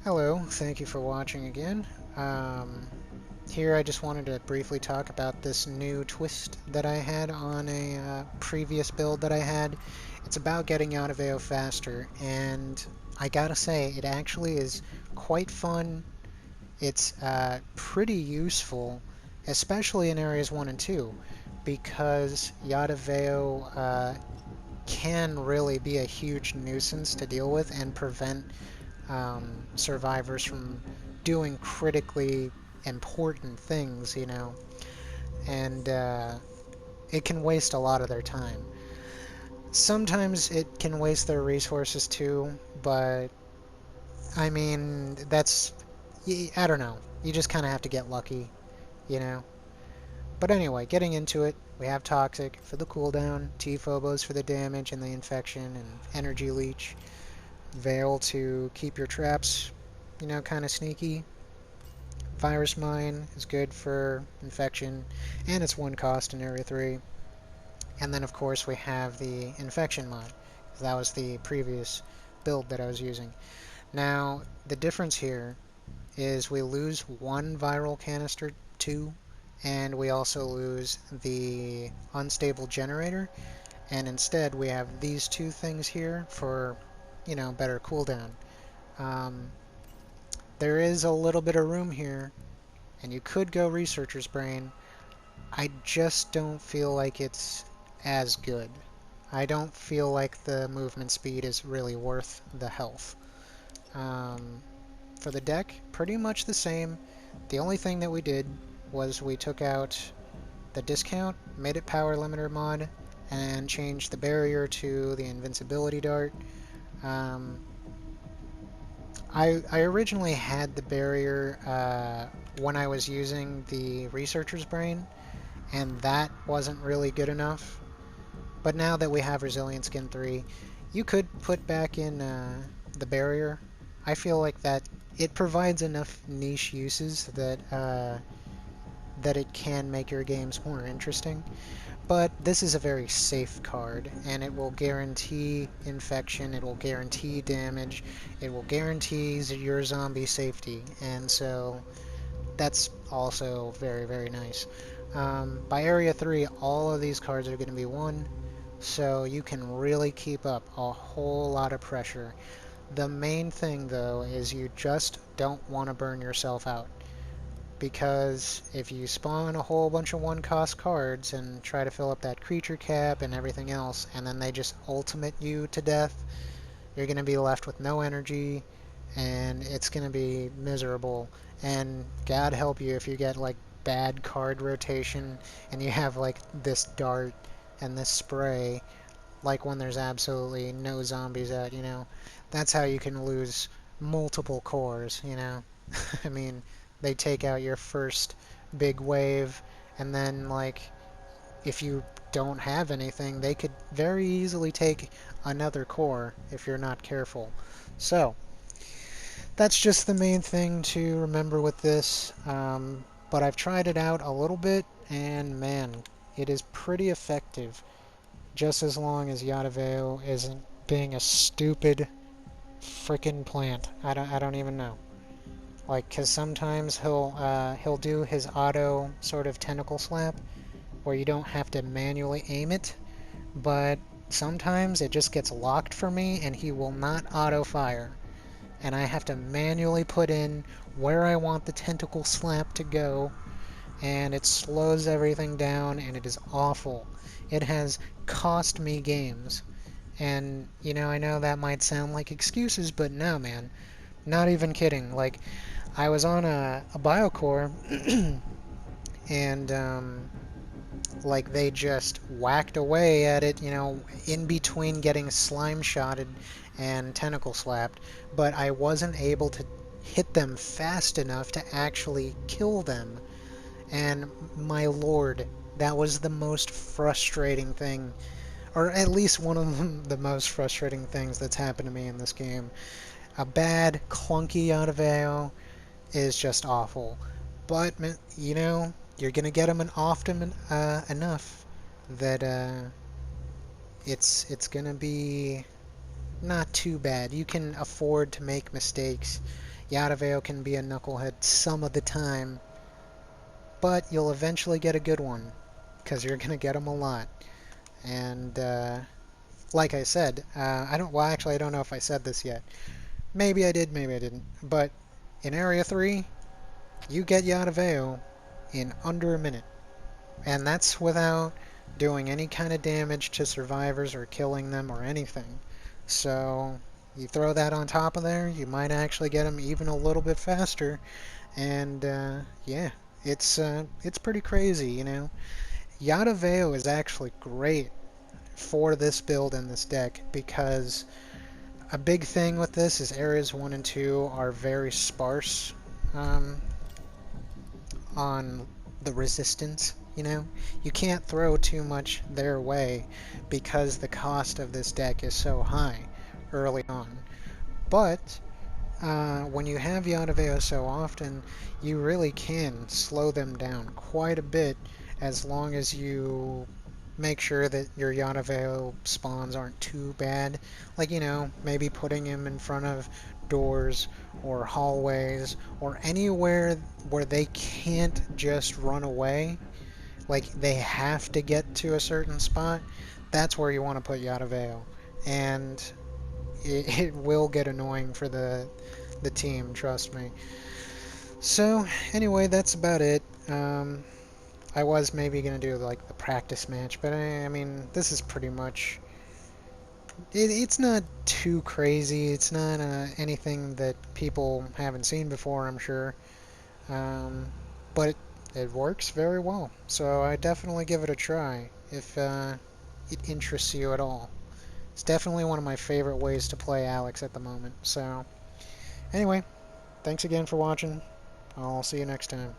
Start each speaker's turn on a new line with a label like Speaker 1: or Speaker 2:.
Speaker 1: Hello, thank you for watching again. Here I just wanted to briefly talk about this new twist that I had on a previous build that I had. It's about getting Yateveo faster, and I gotta say, it actually is quite fun. It's pretty useful, especially in areas 1 and 2, because Yateveo can really be a huge nuisance to deal with and prevent survivors from doing critically important things, and it can waste a lot of their time. Sometimes it can waste their resources too, but I mean, I don't know. You just kind of have to get lucky, you know? But anyway, getting into it, we have Toxic for the cooldown, T-Phobos for the damage and the infection, and Energy Leech, Veil to keep your traps, kind of sneaky. Virus Mine is good for infection, and it's one cost in Area 3. And then, of course, we have the Infection mod. That was the previous build that I was using. Now, the difference here is we lose one viral canister, two, and we also lose the unstable generator, and instead we have these two things here for, better cooldown. Um, there is a little bit of room here, and you could go Researcher's Brain. I just don't feel like it's as good. I don't feel like the movement speed is really worth the health. Um, for the deck, pretty much the same. The only thing that we did was we took out the discount, made it power limiter mod, and changed the barrier to the invincibility dart. Um, I originally had the barrier when I was using the researcher's brain, and that wasn't really good enough. But now that we have Resilient Skin 3, you could put back in the barrier. I feel like that it provides enough niche uses that it can make your games more interesting. But this is a very safe card, and it will guarantee infection, it will guarantee damage, it will guarantee your zombie safety, and so that's also very, very nice. By Area 3, all of these cards are going to be 1, so you can really keep up a whole lot of pressure. The main thing, though, is you just don't want to burn yourself out. Because if you spawn a whole bunch of one-cost cards and try to fill up that creature cap and everything else, and then they just ultimate you to death, you're going to be left with no energy, and it's going to be miserable. And God help you if you get like bad card rotation and you have like this dart and this spray, like when there's absolutely no zombies out. That's how you can lose multiple cores. I mean, they take out your first big wave, and then, like, if you don't have anything, they could very easily take another core if you're not careful. So, that's just the main thing to remember with this. But I've tried it out a little bit, and man, it is pretty effective. Just as long as Yateveo isn't being a stupid frickin' plant. I don't even know. Like, cause sometimes he'll do his auto sort of tentacle slap, where you don't have to manually aim it, but sometimes it just gets locked for me, and he will not auto fire, and I have to manually put in where I want the tentacle slap to go, and it slows everything down, and it is awful. It has cost me games, and I know that might sound like excuses, but no, man, not even kidding. Like, I was on a biocore, and like they just whacked away at it, in between getting slime shotted and tentacle slapped, but I wasn't able to hit them fast enough to actually kill them. And my lord, that was the most frustrating thing, or at least one of the most frustrating things that's happened to me in this game. A bad, clunky Yateveo is just awful. But you're gonna get them often enough that it's gonna be not too bad. You can afford to make mistakes. Yateveo can be a knucklehead some of the time, but you'll eventually get a good one, because you're going to get them a lot. And like I said, well, actually, I don't know if I said this yet. Maybe I did, maybe I didn't. But in Area 3, you get Yateveo in under a minute. And that's without doing any kind of damage to survivors or killing them or anything. So you throw that on top of there, you might actually get them even a little bit faster. And yeah, it's pretty crazy, you know. Yateveo is actually great for this build and this deck because a big thing with this is areas 1 and 2 are very sparse um, on the resistance, you know? You can't throw too much their way because the cost of this deck is so high early on. But when you have Yateveo so often, you really can slow them down quite a bit as long as you make sure that your Yateveo spawns aren't too bad. Like, you know, maybe putting him in front of doors or hallways or anywhere where they can't just run away. Like, they have to get to a certain spot. That's where you want to put Yateveo. And it will get annoying for the team, trust me. So, anyway, that's about it. I was maybe going to do like the practice match, but I mean, this is pretty much. It's not too crazy. It's not anything that people haven't seen before, I'm sure. Um, but it works very well. So I definitely give it a try if it interests you at all. It's definitely one of my favorite ways to play Alex at the moment. So, anyway, thanks again for watching. I'll see you next time.